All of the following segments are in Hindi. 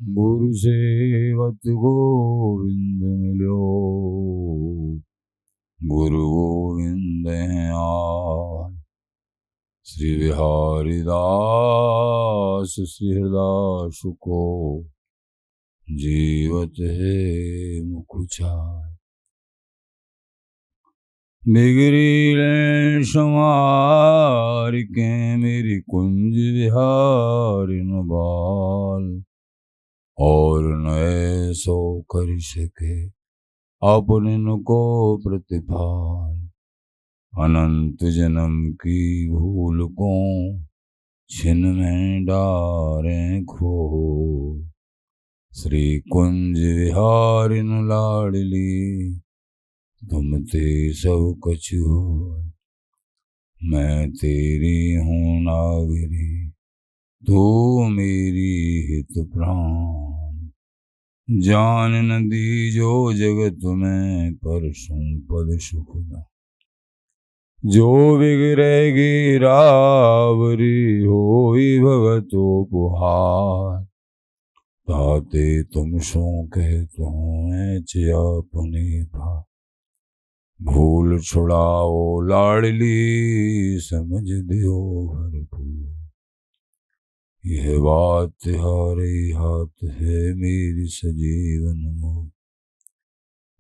गुरु सेवत गोविंद मिलो, गुरु गोविंद हैं आल। श्री बिहारी दास श्री हरदास को जीवत है मुखुचार। बिगड़ी ले समार के मेरी कुंज विहारी न बाल, और न ऐसो कर सके अपने को प्रतिपाल। अनंत जन्म की भूल को छिन में डारे खो, श्री कुंज विहारी न लाडली तुम ते सब कछु हो। मैं तेरी हूँ नागरी तू मेरी हित प्राण, जान न दी जो जगत में परसों पद सुखदा। जो बिगड़ेगी रावरी होई भगतो पुहार, ताते तुम सो कहतो अपने भा। भूल छुड़ाओ लाडली समझ दियो भरपूर, यह बात तिहारे हाथ है मेरी सजीवन मोह।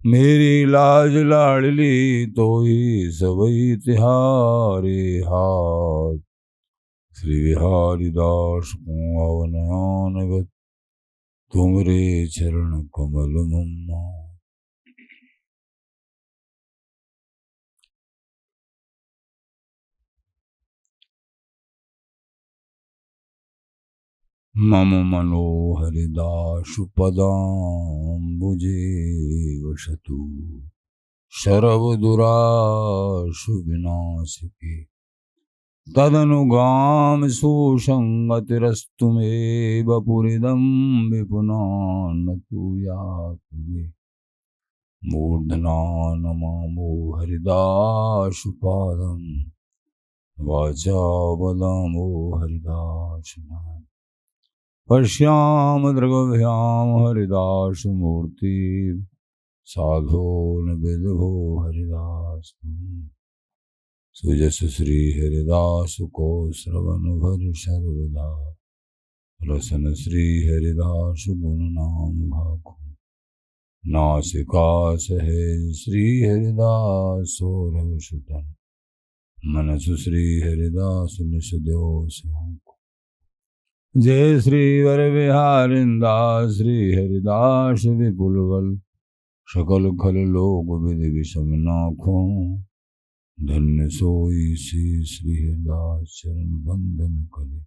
मेरी लाज लाडली तो ही सबई तिहारे हाथ, श्री बिहारी दास को अवनगत तुमरे चरण कमल मुम्मा। मम मनोहरिदासु पदाम्बुजे वसतु, शरवदुराशु विनाशिके। तदनुगाम सुसंगतिरस्तु मे वपुरिदं विपुनान्नतु यातु। मूर्धना नमामो हरिदासु पादं, वाचा वदामो हरिदास नाम। पश्याम दृगभ्याम हरिदास मूर्ति, साधो न विदभो हरिदास। सुजस श्री हरिदास को श्रवण भर सर्वदा, रसन श्री हरिदास गुण नाम भाको। नासिका सहेज श्री हरिदास रघुसुतन, मनसु श्री हरिदास निसद्यो स्वाको। जय श्री वर विहारिंदास श्री हरिदास विपुल बल, सकल खल लोक विधि विषम नाखो। धन्य सोई श्री हरिदास चरण बंदन करे,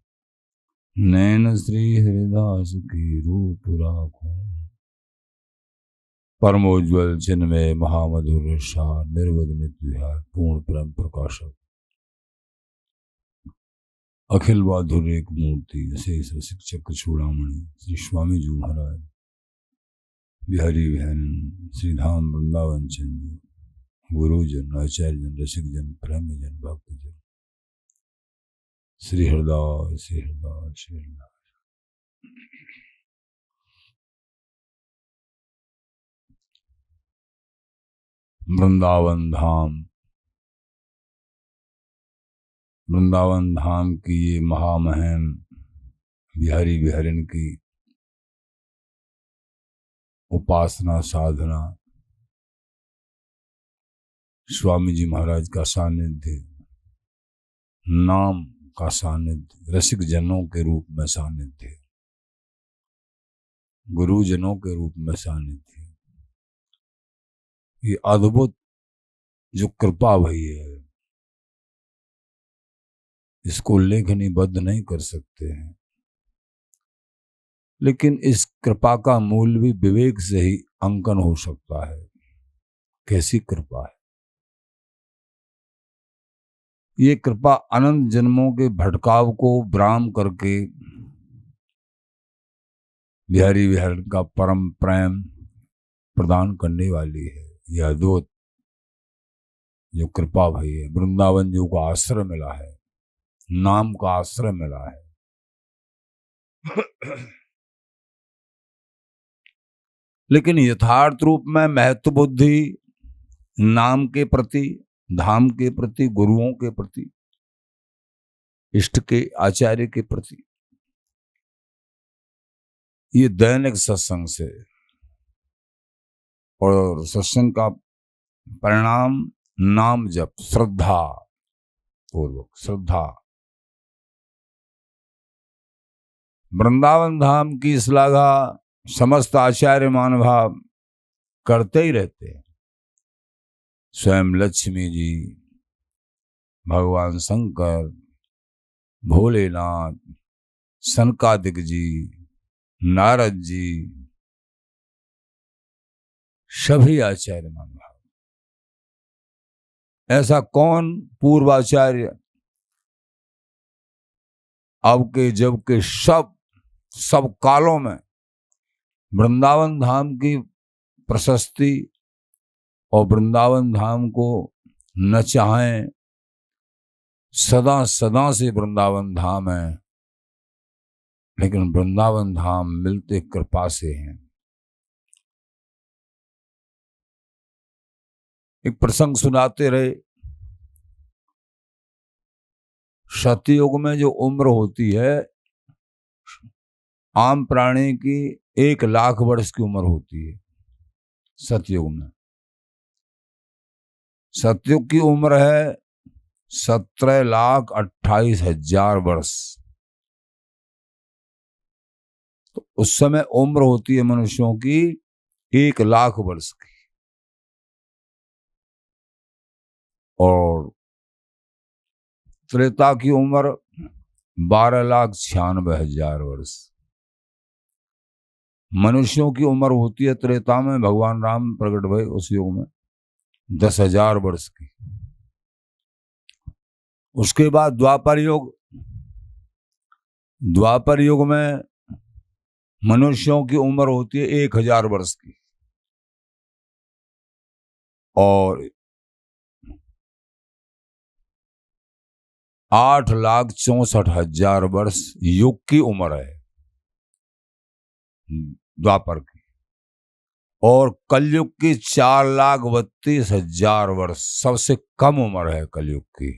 नैन श्री हरिदास की रूप राखो। परमोज्वल चिन्मय महामधुर सार, निर्वध नित्य विहार पूर्ण प्रेम प्रकाशक, अखिल बहादुर एक मूर्ति अशेष रसिक चक्र चूड़ामणि श्री स्वामी जी महाराज, बिहारी बिहारन श्री धाम वृंदावन चंद, गुरुजन आचार्य जन रसिक जन प्रेमी जन भक्त जन, श्री हरदास श्री हरदास श्री हरदास। वृंदावन धाम की ये महामहिम बिहारी बिहारिन की उपासना साधना, स्वामी जी महाराज का सानिध्य, नाम का सानिध्य, रसिक जनों के रूप में सानिध्य, गुरुजनों के रूप में सानिध्य, ये अद्भुत जो कृपा भई है, इसको लेखनीबद्ध नहीं कर सकते हैं। लेकिन इस कृपा का मूल भी विवेक से ही अंकन हो सकता है। कैसी कृपा है ये? कृपा अनंत जन्मों के भटकाव को विराम करके बिहारी बिहार का परम प्रेम प्रदान करने वाली है। यह अद्भुत जो कृपा भई है, वृंदावन जो को आश्रय मिला है, नाम का आश्रय मिला है। लेकिन यथार्थ रूप में महत्व बुद्धि नाम के प्रति, धाम के प्रति, गुरुओं के प्रति, इष्ट के आचार्य के प्रति, ये दैनिक सत्संग से, और सत्संग का परिणाम नाम जप, श्रद्धा पूर्वक, श्रद्धा। वृंदावन धाम की श्लाघा समस्त आचार्य महानुभाव करते ही रहते हैं। स्वयं लक्ष्मी जी, भगवान शंकर, भोलेनाथ, सनकादिक जी, नारद जी, सभी आचार्य महानुभाव। ऐसा कौन पूर्वाचार्य अब के जब के सब कालों में वृंदावन धाम की प्रशस्ति और वृंदावन धाम को न चाहें। सदा सदा से वृंदावन धाम है, लेकिन वृंदावन धाम मिलते कृपा से हैं। एक प्रसंग सुनाते रहे। सतयुग में जो उम्र होती है आम प्राणी की 1,00,000 वर्ष की उम्र होती है। सतयुग में, सतयुग की उम्र है 17,28,000 वर्ष। तो उस समय उम्र होती है मनुष्यों की 1,00,000 वर्ष की। और त्रेता की उम्र 12,96,000 वर्ष। मनुष्यों की उम्र होती है त्रेता में, भगवान राम प्रकट हुए उस युग में, 10,000 वर्ष की। उसके बाद द्वापर युग। द्वापर युग में मनुष्यों की उम्र होती है 1,000 वर्ष की। और 8,64,000 वर्ष युग की उम्र है द्वापर की। और कलयुग की 4,32,000 वर्ष सबसे कम उम्र है कलयुग की।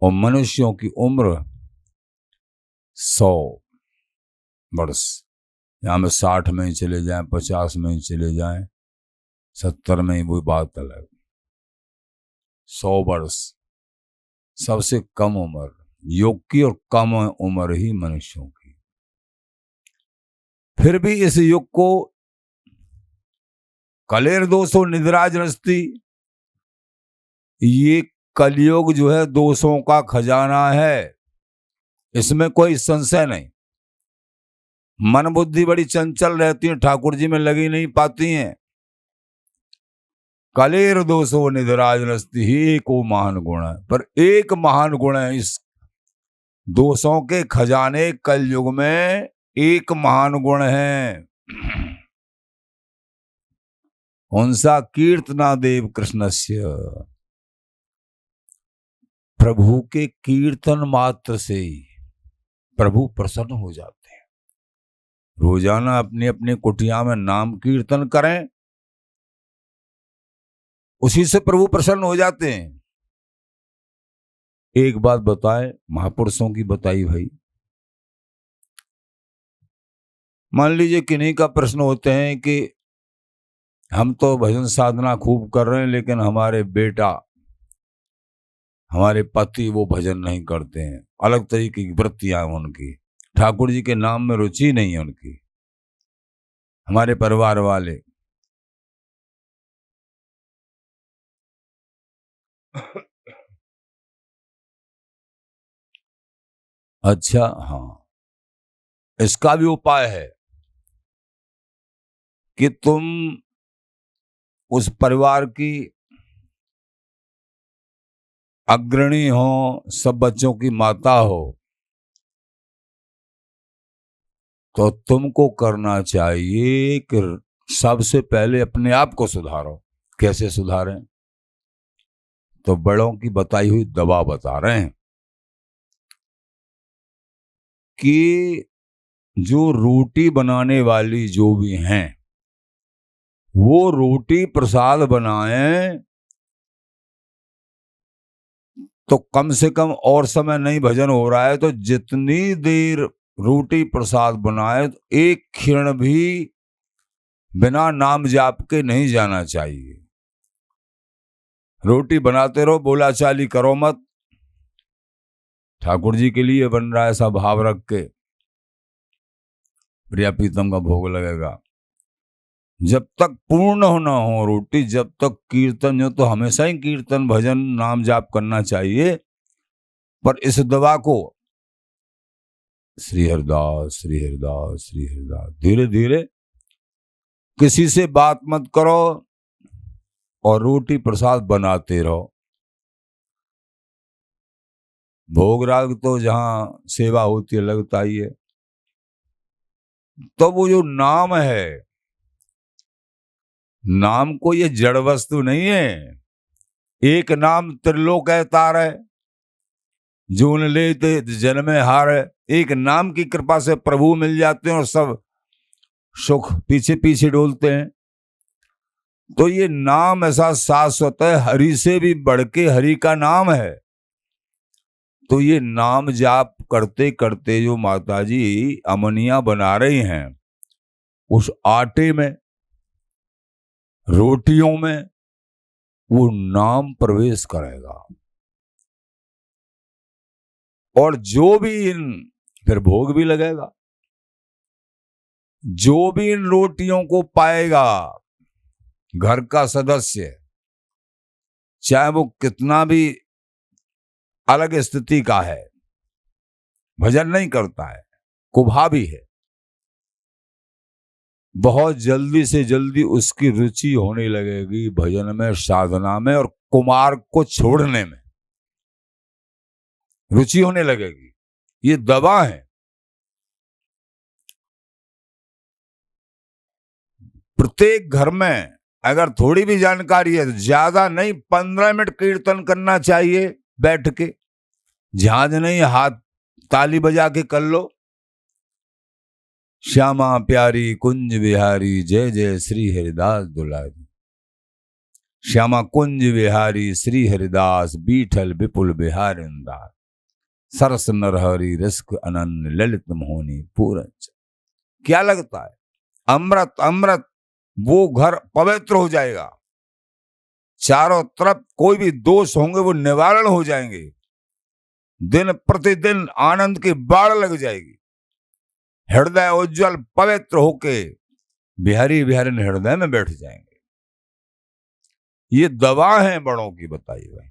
और मनुष्यों की उम्र 100 वर्ष। यहां में 60 में ही चले जाएं, 50 में ही चले जाएं, 70 में ही, वो बात अलग। 100 वर्ष सबसे कम उम्र योग की, और कम उम्र ही मनुष्यों की। फिर भी इस युग को कलेर दोषों निद्राज रस्ती, ये कलयुग जो है दोषों का खजाना है, इसमें कोई संशय नहीं। मन बुद्धि बड़ी चंचल रहती है, ठाकुर जी में लगी नहीं पाती हैं। कलेर दोषो निधराज रस्ती ही एक महान गुण है। पर एक महान गुण है इस दोषों के खजाने कलयुग में, एक महान गुण है। कौनसा? कीर्तना देव कृष्णस्य। प्रभु के कीर्तन मात्र से ही प्रभु प्रसन्न हो जाते हैं। रोजाना अपनी अपनी कुटिया में नाम कीर्तन करें, उसी से प्रभु प्रसन्न हो जाते हैं। एक बात बताएं, महापुरुषों की बताई भाई। मान लीजिए किन्हीं का प्रश्न होते हैं कि हम तो भजन साधना खूब कर रहे हैं, लेकिन हमारे बेटा, हमारे पति वो भजन नहीं करते हैं, अलग तरीके की वृत्तियां हैं उनकी, ठाकुर जी के नाम में रुचि नहीं है उनकी, हमारे परिवार वाले। अच्छा, हाँ, इसका भी उपाय है कि तुम उस परिवार की अग्रणी हो, सब बच्चों की माता हो, तो तुमको करना चाहिए कि सबसे पहले अपने आप को सुधारो। कैसे सुधारें? तो बड़ों की बताई हुई दवा बता रहे हैं कि जो रोटी बनाने वाली जो भी हैं वो रोटी प्रसाद बनाएं तो कम से कम, और समय नहीं भजन हो रहा है तो जितनी देर रोटी प्रसाद बनाए तो एक क्षण भी बिना नाम जाप के नहीं जाना चाहिए। रोटी बनाते रहो, बोला चाली करो मत। ठाकुर जी के लिए बन रहा है, ऐसा भाव रख के प्रिया प्रीतम का भोग लगेगा। जब तक पूर्ण हो ना हो रोटी, जब तक कीर्तन हो तो हमेशा ही कीर्तन भजन नाम जाप करना चाहिए। पर इस दवा को श्री हरिदास श्री हरिदास श्री हरिदास, धीरे धीरे किसी से बात मत करो और रोटी प्रसाद बनाते रहो। भोग राग तो जहां सेवा होती है लगता ही है। तो वो जो नाम है, नाम को ये जड़ वस्तु नहीं है। एक नाम त्रिलोक तार है, जून लेते जन्मे हार है। एक नाम की कृपा से प्रभु मिल जाते हैं और सब सुख पीछे पीछे डोलते हैं। तो ये नाम ऐसा शाश्वत है, हरि से भी बढ़ के हरि का नाम है। तो ये नाम जाप करते करते जो माताजी अमनिया बना रही हैं, उस आटे में रोटियों में वो नाम प्रवेश करेगा। और जो भी इन, फिर भोग भी लगेगा, जो भी इन रोटियों को पाएगा घर का सदस्य, चाहे वो कितना भी अलग स्थिति का है, भजन नहीं करता है, कुभावी है, बहुत जल्दी से जल्दी उसकी रुचि होने लगेगी भजन में, साधना में, और कुमार को छोड़ने में रुचि होने लगेगी। ये दवा है। प्रत्येक घर में अगर थोड़ी भी जानकारी है, ज्यादा नहीं 15 मिनट कीर्तन करना चाहिए बैठ के। झांझ नहीं, हाथ ताली बजा के कर लो। श्यामा प्यारी कुंज विहारी जय जय श्री हरिदास दुलारी। श्यामा कुंज विहारी श्री हरिदास बीठल विपुल बिहारिंदास। सरस नरहरि रस्क अनन्य ललित मोहनी पूरन। क्या लगता है? अमृत अमृत। वो घर पवित्र हो जाएगा, चारों तरफ कोई भी दोष होंगे वो निवारण हो जाएंगे, दिन प्रतिदिन आनंद की बाढ़ लग जाएगी। हृदय उज्जवल पवित्र होके बिहारी बिहारी हृदय में बैठ जाएंगे। ये दवा है बड़ों की बताई हुई।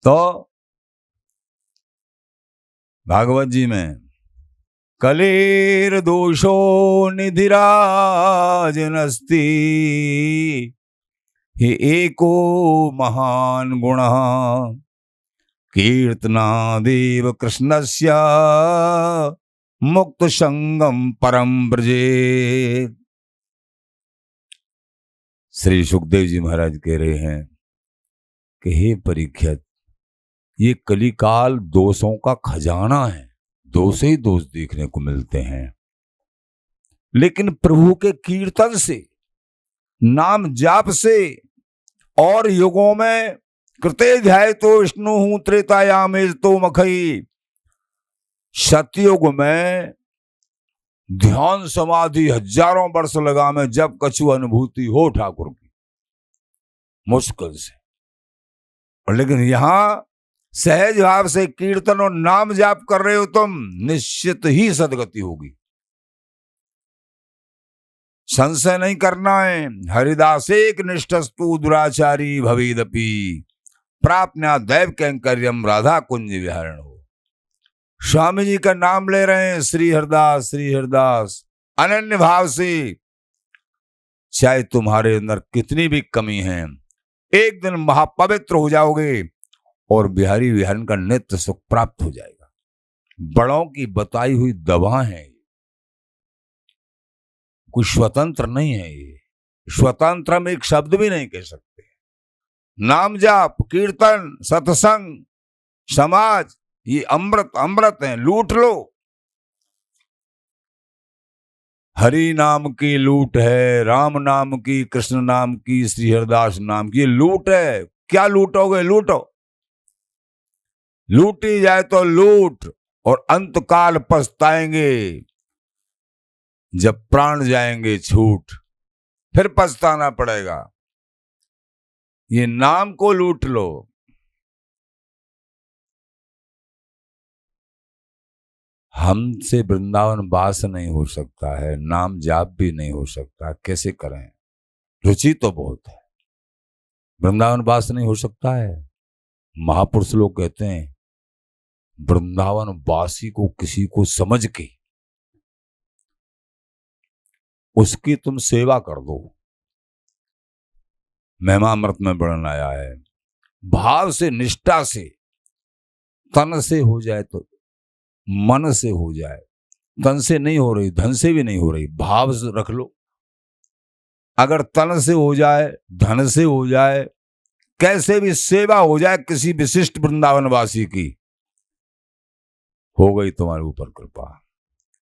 तो भागवत जी में कलेर दोषो निधिराजनस्ति हे एको महान गुणः कीर्तनादेव कृष्णस्य मुक्त संगम परम ब्रजे। श्री सुखदेव जी महाराज कह रहे हैं कि हे परीक्षित, ये कलिकाल दोषों का खजाना है, दोष ही दोष देखने को मिलते हैं। लेकिन प्रभु के कीर्तन से, नाम जाप से, और युगों में कृते ध्याय तो विष्णु हूं त्रेतायाम तो मखई, सतयुग में ध्यान समाधि हजारों वर्ष लगा में जब कछु अनुभूति हो ठाकुर की, मुश्किल से। लेकिन यहां सहज भाव से कीर्तन और नाम जाप कर रहे हो तुम, निश्चित ही सदगति होगी। संशय नहीं करना है। हरिदासेक निष्ठस्तु दुराचारी भवेदपि प्राप्न्या दैव कैंकर्यम राधा कुंज विहारण हो। स्वामी जी का नाम ले रहे हैं, श्री हरिदास श्री हरिदास, अनन्य भाव से। चाहे तुम्हारे अंदर कितनी भी कमी है, एक दिन महापवित्र हो जाओगे और बिहारी विहारन का नित्य सुख प्राप्त हो जाएगा। बड़ों की बताई हुई दवा है, कोई स्वतंत्र नहीं है। ये स्वतंत्र हम एक शब्द भी नहीं कह सकते। नाम जाप, कीर्तन, सत्संग, समाज, ये अमृत अमृत है, लूट लो। हरि नाम की लूट है, राम नाम की, कृष्ण नाम की, श्री हरिदास नाम की, ये लूट है। क्या लूटोगे? लूटो, लूटी जाए तो लूट, और अंत काल पछताएंगे जब प्राण जाएंगे छूट, फिर पछताना पड़ेगा। ये नाम को लूट लो। हमसे वृंदावन वास नहीं हो सकता है, नाम जाप भी नहीं हो सकता, कैसे करें? रुचि तो बहुत है, वृंदावन वास नहीं हो सकता है। महापुरुष लोग कहते हैं वृंदावन वासी को किसी को समझ के उसकी तुम सेवा कर दो। महिमामृत में वर्णन आया है, भाव से, निष्ठा से, तन से हो जाए तो मन से हो जाए, तन से नहीं हो रही, धन से भी नहीं हो रही, भाव से रख लो। अगर तन से हो जाए, धन से हो जाए, कैसे भी सेवा हो जाए किसी विशिष्ट वृंदावनवासी की, हो गई तुम्हारे ऊपर कृपा।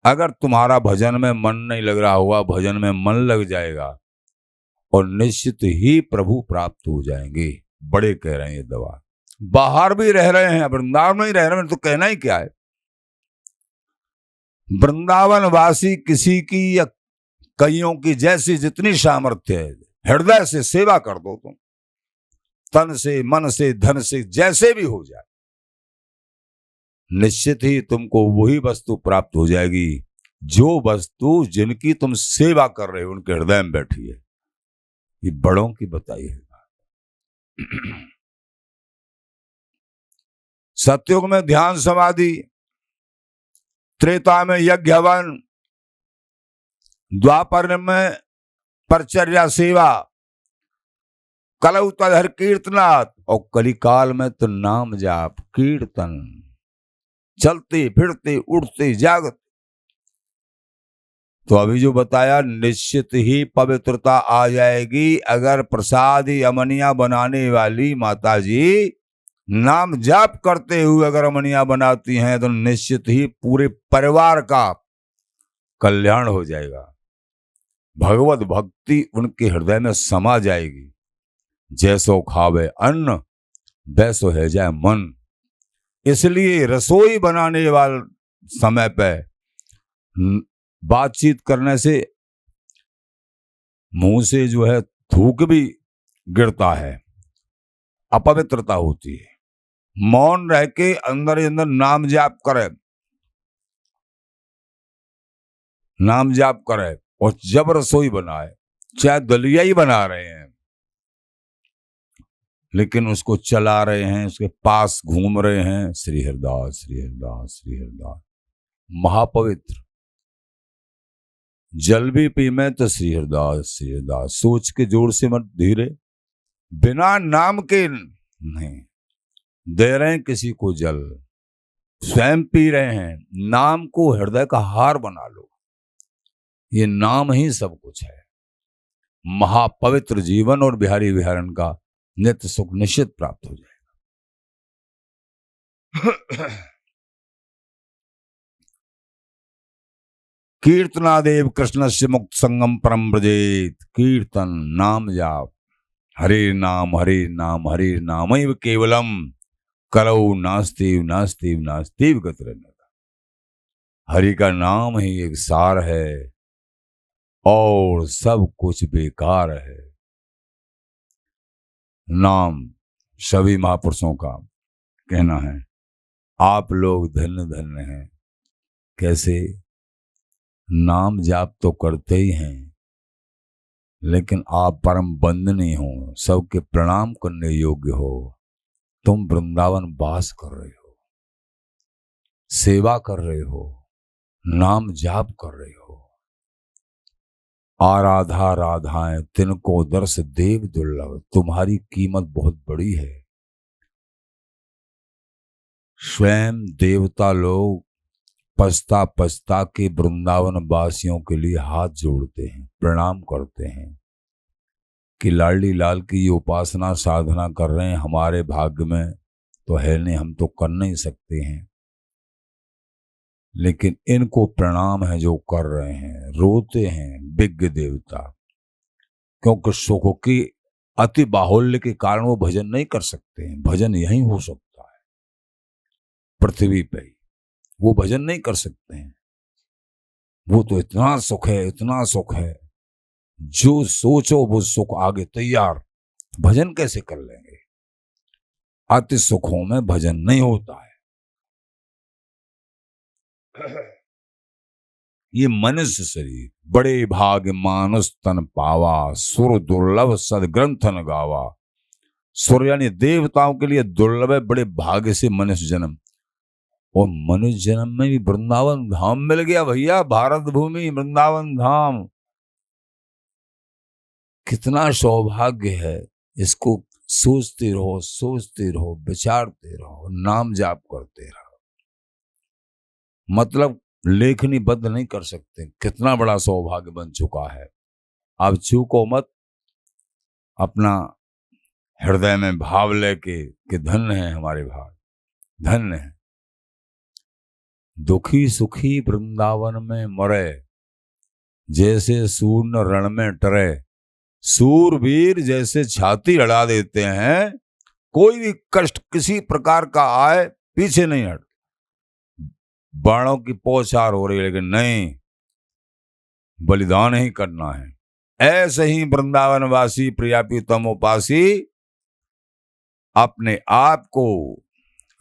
अगर तुम्हारा भजन में मन नहीं लग रहा होगा, भजन में मन लग जाएगा और निश्चित ही प्रभु प्राप्त हो जाएंगे। बड़े कह रहे हैं ये दवा। बाहर भी रह रहे हैं, वृंदावन में ही रह रहे हैं, तो कहना ही क्या है। वृंदावन वासी किसी की या कईयों की जैसी जितनी सामर्थ्य है, हृदय से सेवा कर दो तुम, तन से, मन से, धन से, जैसे भी हो जाए, निश्चित ही तुमको वही वस्तु प्राप्त हो जाएगी जो वस्तु जिनकी तुम सेवा कर रहे हो उनके हृदय में बैठी है। ये बड़ों की बताई है। सतयुग में ध्यान समाधि, त्रेता में यज्ञ हवन, द्वापर में परचर्या सेवा, कलौ तधर कीर्तनाथ, और कलिकाल में तो नाम जाप कीर्तन, चलते फिरते उठते जागते। तो अभी जो बताया, निश्चित ही पवित्रता आ जाएगी अगर प्रसादी अमनिया बनाने वाली माता जी नाम जाप करते हुए अगर अमनिया बनाती हैं, तो निश्चित ही पूरे परिवार का कल्याण हो जाएगा। भगवत भक्ति उनके हृदय में समा जाएगी। जैसो खावे अन्न वैसो है जाए मन। इसलिए रसोई बनाने वाले समय पे बातचीत करने से मुंह से जो है थूक भी गिरता है, अपवित्रता होती है। मौन रह के अंदर ही अंदर नाम जाप करे, नाम जाप करे, और जब रसोई बनाए, चाहे दलिया ही बना रहे हैं लेकिन उसको चला रहे हैं, उसके पास घूम रहे हैं, श्री हरिदास श्री हरिदास श्री हरिदास, महापवित्र। जल भी पी में तो श्री हरिदास श्री हरिदास, सोच के जोर से मत, धीरे, बिना नाम के नहीं। दे रहे हैं किसी को जल, स्वयं पी रहे हैं, नाम को हृदय का हार बना लो। ये नाम ही सब कुछ है। महापवित्र जीवन और बिहारी विहारन का नित्य सुख निश्चित प्राप्त हो जाएगा। कीर्तनादेव कृष्णस्य मुक्त संगम परम ब्रजेत। कीर्तन, नाम जाप, हरे नाम हरे नाम हरे नामैव केवलम करौ नास्तिव नास्तिव नास्तिव गतिरन्यथा। हरि का नाम ही एक सार है और सब कुछ बेकार है। नाम सभी महापुरुषों का कहना है, आप लोग धन्य धन्य हैं। कैसे? नाम जाप तो करते ही हैं, लेकिन आप परम बंदनीय हो, सबके प्रणाम करने योग्य हो। तुम वृंदावन वास कर रहे हो, सेवा कर रहे हो, नाम जाप कर रहे हो। आराधा राधाएं तिनको दर्श देव दुर्लभ। तुम्हारी कीमत बहुत बड़ी है। स्वयं देवता लोग पछता पछता के वृंदावन वासियों के लिए हाथ जोड़ते हैं, प्रणाम करते हैं कि लाडली लाल की ये उपासना साधना कर रहे हैं, हमारे भाग्य में तो है नहीं, हम तो कर नहीं सकते हैं, लेकिन इनको प्रणाम है जो कर रहे हैं। रोते हैं विज्ञ देवता, क्योंकि सुख की अति बाहुल्य के कारण वो भजन नहीं कर सकते हैं। भजन यहीं हो सकता है, पृथ्वी पे ही। वो भजन नहीं कर सकते हैं। वो तो इतना सुख है, इतना सुख है, जो सोचो वो सुख आगे तैयार। भजन कैसे कर लेंगे? अति सुखों में भजन नहीं होता है। ये मनुष्य शरीर बड़े भाग्य मानुष तन पावा, सुर दुर्लभ सदग्रंथन गावा। सुर यानी देवताओं के लिए दुर्लभ है, बड़े भाग्य से मनुष्य जन्म। और मनुष्य जन्म में भी वृंदावन धाम मिल गया भैया। भारत भूमि वृंदावन धाम, कितना सौभाग्य है। इसको सोचते रहो, सोचते रहो, विचारते रहो, नाम जाप करते रहो। मतलब लेखनी बद्ध नहीं कर सकते, कितना बड़ा सौभाग्य बन चुका है। अब चूको मत, अपना हृदय में भाव लेके कि धन्य है हमारे भाव, धन्य है। दुखी सुखी वृंदावन में मरे, जैसे सूर्ण रण में टरे। सूरवीर जैसे छाती अड़ा देते हैं, कोई भी कष्ट किसी प्रकार का आए पीछे नहीं हट। बाणों की पौछार हो रही है, लेकिन नहीं, बलिदान ही करना है। ऐसे ही वृंदावनवासी प्रिया प्रीतम उपासी अपने आप को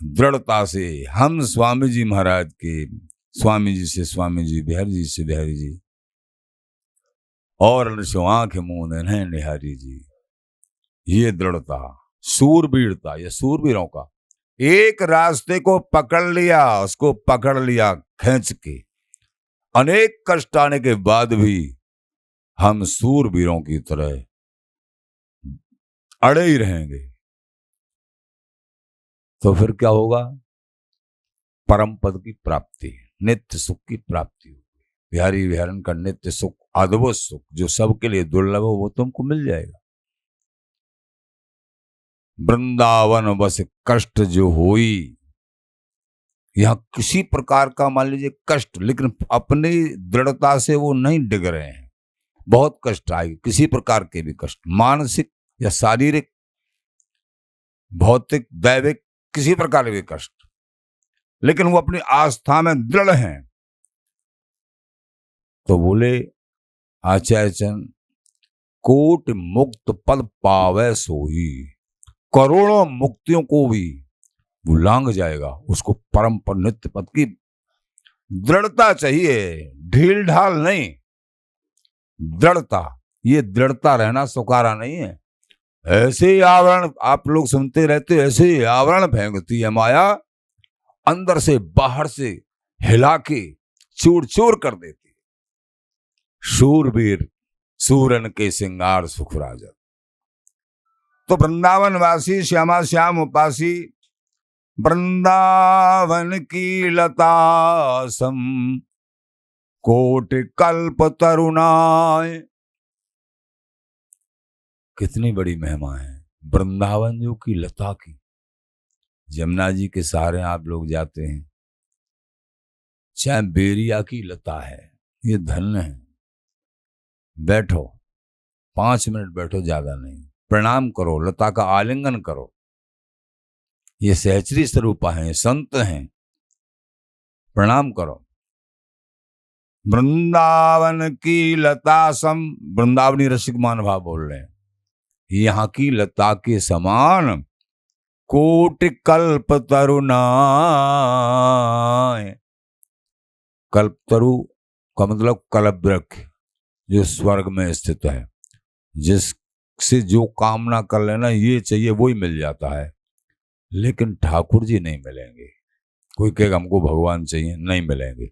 दृढ़ता से, हम स्वामी जी महाराज के, स्वामी जी से स्वामी जी, बिहारी जी से बिहारी जी, और आंख मुंह नहीं निहारी जी। ये दृढ़ता, सूरवीरता, ये सूरवीरों का। एक रास्ते को पकड़ लिया, उसको पकड़ लिया खींच के, अनेक कष्ट आने के बाद भी हम सूरवीरों की तरह अड़े ही रहेंगे। तो फिर क्या होगा? परम पद की प्राप्ति, नित्य सुख की प्राप्ति होगी। बिहारी विहारन का नित्य सुख, अद्भुत सुख, जो सबके लिए दुर्लभ हो, वो तुमको मिल जाएगा। वृंदावन बस कष्ट जो होई, यहां किसी प्रकार का मान लीजिए कष्ट, लेकिन अपनी दृढ़ता से वो नहीं डिग रहे हैं। बहुत कष्ट आएगी, किसी प्रकार के भी कष्ट, मानसिक या शारीरिक, भौतिक, दैविक, किसी प्रकार के कष्ट, लेकिन वो अपनी आस्था में दृढ़ हैं। तो बोले आचार्य चंद, कोट मुक्त पद पावे सोई। करोड़ों मुक्तियों को भी वो लांग जाएगा। उसको परम पर नित्य पद की दृढ़ता चाहिए, ढील ढाल नहीं, दृढ़ता। ये दृढ़ता रहना सुकारा नहीं है। ऐसे ही आवरण आप लोग सुनते रहते, ऐसे ही आवरण फेंकती है माया, अंदर से बाहर से हिला के चूर चूर कर देती है। शूरवीर सूरन के सिंगार सुखराजन। तो वृंदावन वासी श्यामा श्याम उपासी, वृंदावन की लता सम कोट कल्प तरुणाय। कितनी बड़ी महिमा है वृंदावन जो की लता की। जमुना जी के सहारे आप लोग जाते हैं, चाहे बेरिया की लता है, ये धन्य है। बैठो, 5 मिनट बैठो, ज्यादा नहीं, प्रणाम करो, लता का आलिंगन करो। ये सहचरी स्वरूपा हैं, संत हैं, प्रणाम करो। वृंदावन की लता सम, वृंदावनी रसिक महानुभाव बोल रहे हैं, यहाँ की लता के समान कोट कल्प तरुणाय। कल्प तरु का मतलब कल्प वृक्ष, जो स्वर्ग में स्थित है, जिससे जो कामना कर लेना ये चाहिए वही मिल जाता है। लेकिन ठाकुर जी नहीं मिलेंगे। कोई कहेगा हमको भगवान चाहिए, नहीं मिलेंगे।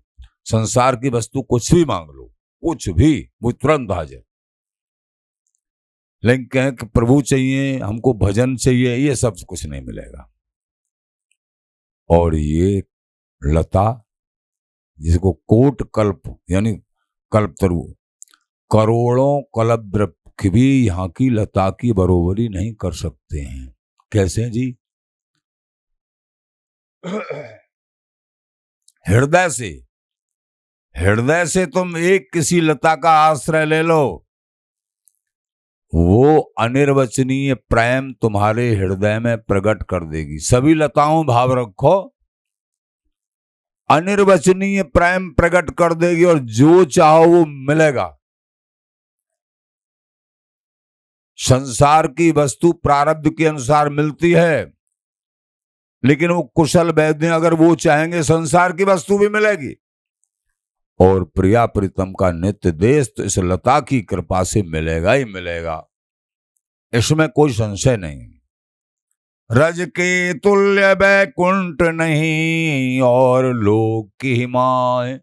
संसार की वस्तु कुछ भी मांग लो, कुछ भी, वो तुरंत हाजिर। लेकिन कहें कि प्रभु चाहिए, हमको भजन चाहिए, ये सब कुछ नहीं मिलेगा। और ये लता जिसको कोट कल्प यानी कल्प तरु, करोड़ों कल्प वृक्ष भी यहाँ की लता की बरोबरी नहीं कर सकते हैं। कैसे जी? हृदय से तुम एक किसी लता का आश्रय ले लो, वो अनिर्वचनीय प्रेम तुम्हारे हृदय में प्रकट कर देगी। सभी लताओं भाव रखो, अनिर्वचनीय प्रेम प्रकट कर देगी और जो चाहो वो मिलेगा। संसार की वस्तु प्रारब्ध के अनुसार मिलती है, लेकिन वो कुशल वैद्य अगर वो चाहेंगे संसार की वस्तु भी मिलेगी। और प्रिया प्रीतम का नित्य देश तो इस लता की कृपा से मिलेगा ही मिलेगा, इसमें कोई संशय नहीं। रज के तुल्य बैकुंठ नहीं और लोक की माए,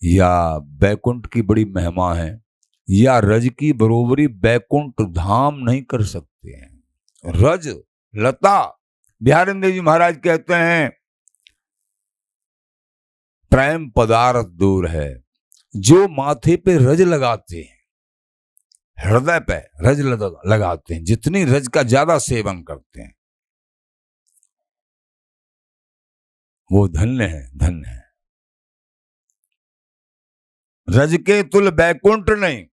या बैकुंठ की बड़ी महिमा है, या रज की बरोबरी बैकुंठ धाम नहीं कर सकते हैं। रज लता, बिहारी देव जी महाराज कहते हैं प्रेम पदार्थ दूर है, जो माथे पे रज लगाते हैं, हृदय पे रज लगाते हैं, जितनी रज का ज्यादा सेवन करते हैं वो धन्य है, धन्य है। रज के तुल बैकुंठ नहीं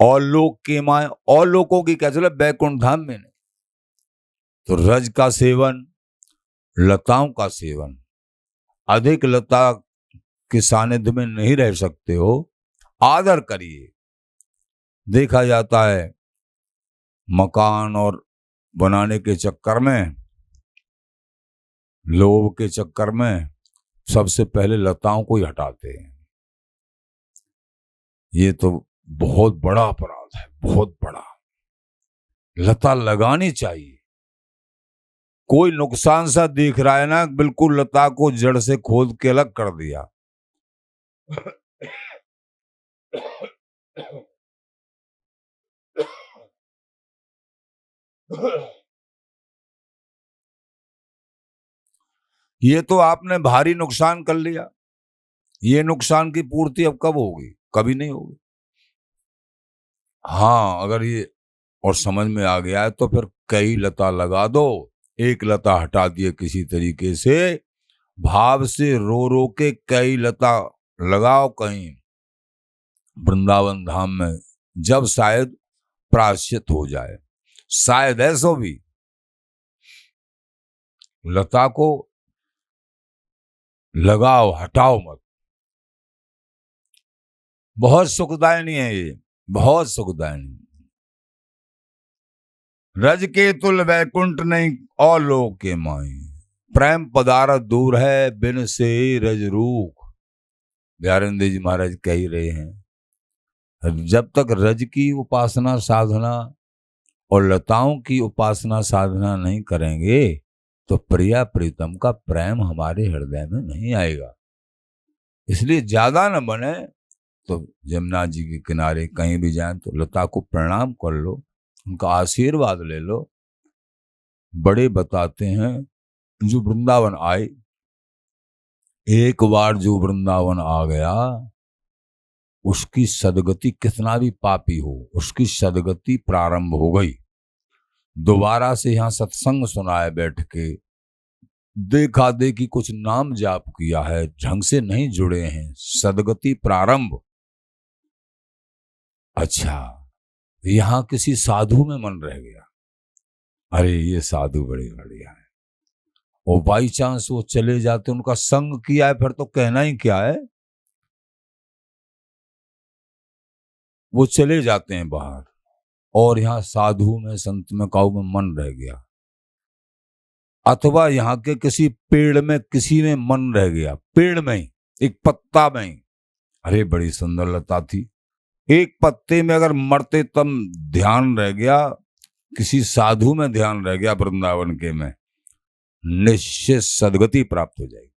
और लोक की माए, और लोकों की क्या चले बैकुंठ धाम में नहीं। तो रज का सेवन, लताओं का सेवन, अधिक लता के सानिध्य में नहीं रह सकते हो, आदर करिए। देखा जाता है मकान और बनाने के चक्कर में, लोभ के चक्कर में सबसे पहले लताओं को ही हटाते हैं। ये तो बहुत बड़ा अपराध है, बहुत बड़ा। लता लगानी चाहिए। कोई नुकसान सा दिख रहा है ना, बिल्कुल लता को जड़ से खोद के अलग कर दिया। ये तो आपने भारी नुकसान कर लिया। ये नुकसान की पूर्ति अब कब होगी? कभी नहीं होगी। हाँ, अगर ये और समझ में आ गया है तो फिर कई लता लगा दो, एक लता हटा दिए किसी तरीके से, भाव से रो रो के कई लता लगाओ कहीं वृंदावन धाम में, जब शायद प्रायश्चित हो जाए। शायद ऐसा भी लता को लगाओ, हटाओ मत। बहुत सुखदायिनी है ये, बहुत सुखदायिनी। रज के तुल वैकुंठ नहीं और लोक के माई, प्रेम पदार्थ दूर है बिन से रज रूख। बिहारी जी महाराज कह ही रहे हैं, जब तक रज की उपासना साधना और लताओं की उपासना साधना नहीं करेंगे तो प्रिया प्रीतम का प्रेम हमारे हृदय में नहीं आएगा। इसलिए ज्यादा न बने तो जमुना जी के किनारे कहीं भी जाएं तो लता को प्रणाम कर लो, उनका आशीर्वाद ले लो। बड़े बताते हैं जो वृंदावन आए, एक बार जो वृंदावन आ गया उसकी सदगति, कितना भी पापी हो उसकी सदगति प्रारंभ हो गई। दोबारा से यहाँ सत्संग सुनाए बैठ के, देखा देखी कुछ नाम जाप किया है, ढंग से नहीं जुड़े हैं, सदगति प्रारंभ। अच्छा, यहां किसी साधु में मन रह गया, अरे ये साधु बड़े बढ़िया है, और बाई चांस वो चले जाते, उनका संग किया है, फिर तो कहना ही क्या है, वो चले जाते हैं बाहर, और यहाँ साधु में संत में काऊ में मन रह गया। अथवा यहाँ के किसी पेड़ में किसी में मन रह गया, पेड़ में ही एक पत्ता में ही, अरे बड़ी सुंदर लता थी, एक पत्ते में अगर मरते तब ध्यान रह गया, किसी साधु में ध्यान रह गया वृंदावन के में, निश्चित सदगति प्राप्त हो जाएगी।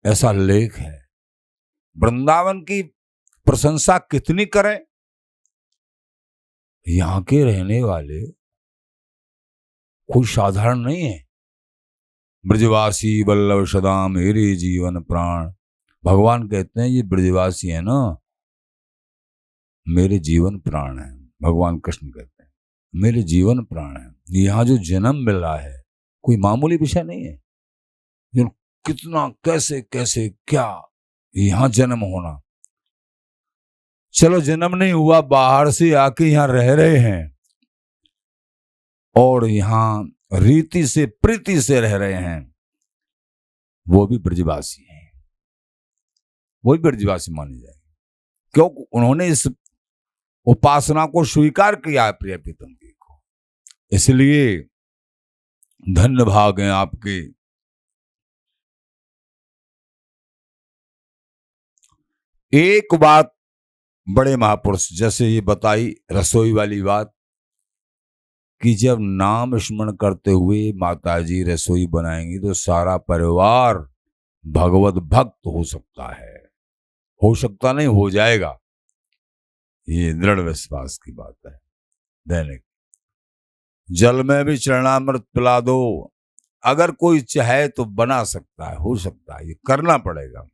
ऐसा लेख है। वृंदावन की प्रशंसा कितनी करें, यहां के रहने वाले कोई साधारण नहीं है। ब्रजवासी वल्लभ सदा मेरे जीवन प्राण, भगवान कहते हैं ये ब्रजवासी है ना, मेरे जीवन प्राण है। भगवान कृष्ण कहते हैं मेरे जीवन प्राण है। यहाँ जो जन्म मिल रहा है कोई मामूली विषय नहीं है। कितना कैसे कैसे क्या यहां जन्म होना। चलो जन्म नहीं हुआ, बाहर से आके यहां रह रहे हैं और यहां रीति से प्रीति से रह रहे हैं, वो भी ब्रजवासी हैं, वो भी ब्रजवासी माने जाएंगे, क्योंकि उन्होंने इस उपासना को स्वीकार किया है प्रिय प्रीतम जी को। इसलिए धन्य भाग हैं आपके। एक बात बड़े महापुरुष जैसे ये बताई रसोई वाली बात कि जब नाम स्मरण करते हुए माताजी रसोई बनाएंगी तो सारा परिवार भगवत भक्त हो सकता है, हो सकता नहीं, हो जाएगा। ये दृढ़ विश्वास की बात है। दैनिक जल में भी चरणामृत पिला दो, अगर कोई चाहे तो बना सकता है, हो सकता है, ये करना पड़ेगा।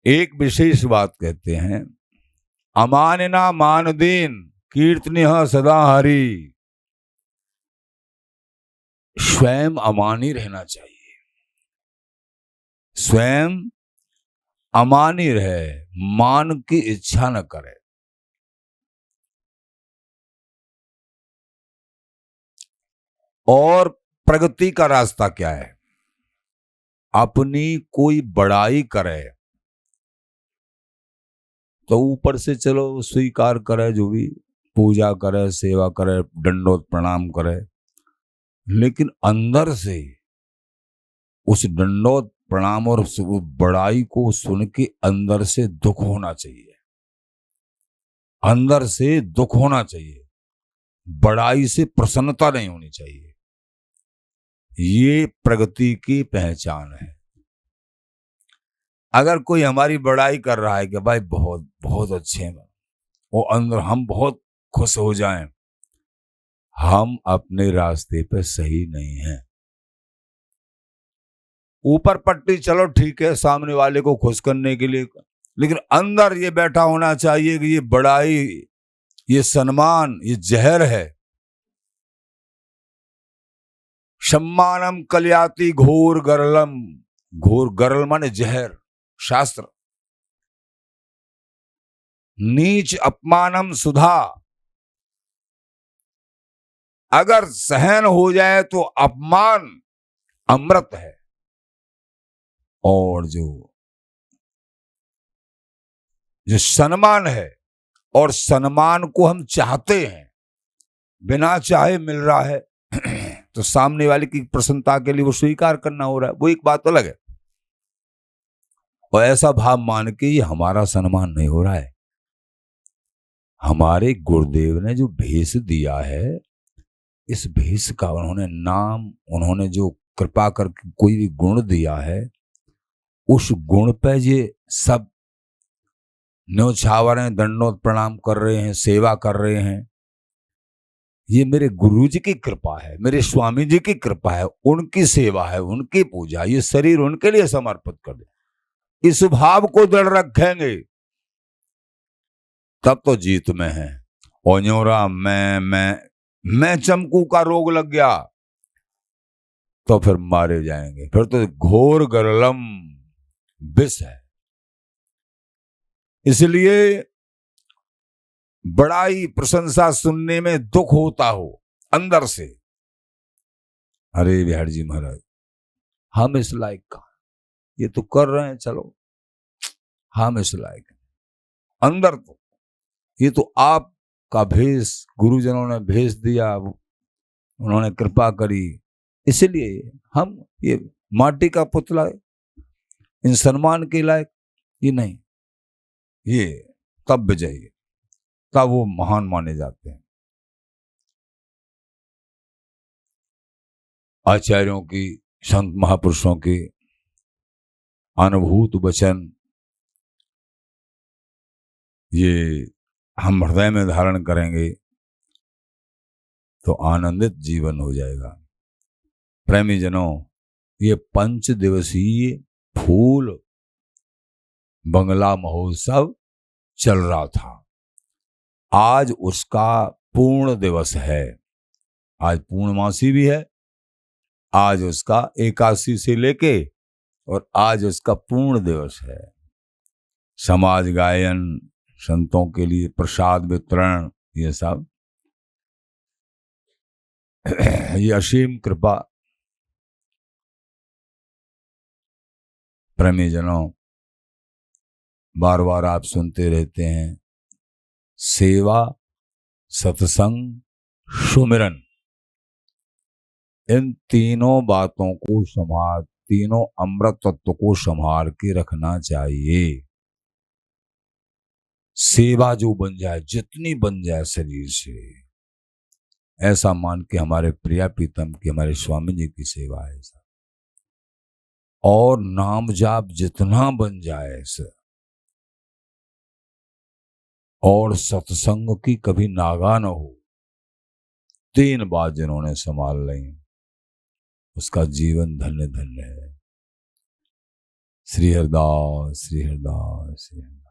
एक विशेष बात कहते हैं, अमानना मान दीन कीर्तनीय सदा हरि। स्वयं अमानी रहना चाहिए, स्वयं अमानी रहे, मान की इच्छा न करे। और प्रगति का रास्ता क्या है? अपनी कोई बड़ाई करे तो ऊपर से चलो स्वीकार करे, जो भी पूजा करे, सेवा करे, दंडोत प्रणाम करे, लेकिन अंदर से उस दंडोत प्रणाम और बड़ाई को सुन के अंदर से दुख होना चाहिए, अंदर से दुख होना चाहिए, बड़ाई से प्रसन्नता नहीं होनी चाहिए। ये प्रगति की पहचान है। अगर कोई हमारी बड़ाई कर रहा है कि भाई बहुत बहुत अच्छे हैं, वो अंदर हम बहुत खुश हो जाएं, हम अपने रास्ते पे सही नहीं हैं। ऊपर पट्टी चलो ठीक है सामने वाले को खुश करने के लिए, लेकिन अंदर ये बैठा होना चाहिए कि ये बड़ाई, ये सम्मान, ये जहर है। सम्मानम कल्याति घोर गरलम, घोर गरल माने जहर, शास्त्र। नीच अपमानम सुधा, अगर सहन हो जाए तो अपमान अमृत है। और जो सम्मान है, और सम्मान को हम चाहते हैं, बिना चाहे मिल रहा है तो सामने वाले की प्रसन्नता के लिए वो स्वीकार करना हो रहा है, वो एक बात अलग है। और ऐसा भाव मान के ये हमारा सम्मान नहीं हो रहा है। हमारे गुरुदेव ने जो भेष दिया है, इस भेष का उन्होंने नाम, उन्होंने जो कृपा करके कोई भी गुण दिया है, उस गुण पे ये सब न्योछावर हैं, दंडोत प्रणाम कर रहे हैं, सेवा कर रहे हैं। ये मेरे गुरु जी की कृपा है, मेरे स्वामी जी की कृपा है, उनकी सेवा है, उनकी पूजा, ये शरीर उनके लिए समर्पित कर दे। इस भाव को दृढ़ रखेंगे तब तो जीत में है। और न्योरा मैं चमकू का रोग लग गया तो फिर मारे जाएंगे, फिर तो घोर गरलम विष है। इसलिए बड़ाई प्रशंसा सुनने में दुख होता हो अंदर से, अरे बिहारी जी महाराज हम इस लायक का, ये तो कर रहे हैं, चलो हम इस लायक, अंदर तो ये तो आपका भेष, गुरुजनों ने भेष दिया, उन्होंने कृपा करी, इसलिए हम ये माटी का पुतला, इन सम्मान के लायक ये नहीं। ये तब विजयी, तब वो महान माने जाते हैं। आचार्यों की, संत महापुरुषों के अनुभूत वचन ये हम हृदय में धारण करेंगे तो आनंदित जीवन हो जाएगा। प्रेमी जनों, ये 5 दिवसीय फूल बंगला महोत्सव चल रहा था, आज उसका पूर्ण दिवस है। आज पूर्णमासी भी है, आज उसका एकादशी से लेके और आज उसका पूर्ण दिवस है। समाज गायन, संतों के लिए प्रसाद वितरण, ये सब ये असीम कृपा प्रेमीजनों, बार बार आप सुनते रहते हैं, सेवा, सत्संग, सुमिरन, इन तीनों बातों को संभाल, तीनों अमृत तत्व को संभाल के रखना चाहिए। सेवा जो बन जाए, जितनी बन जाए शरीर से, ऐसा मान के हमारे प्रिया प्रीतम की, हमारे स्वामी जी की सेवा है ऐसा। और नाम जाप जितना बन जाए ऐसा, और सत्संग की कभी नागा न हो, 3 बात जिन्होंने संभाल ली, उसका जीवन धन्य धन्य है। श्री हरदास, श्री हरदास, श्री हरदास।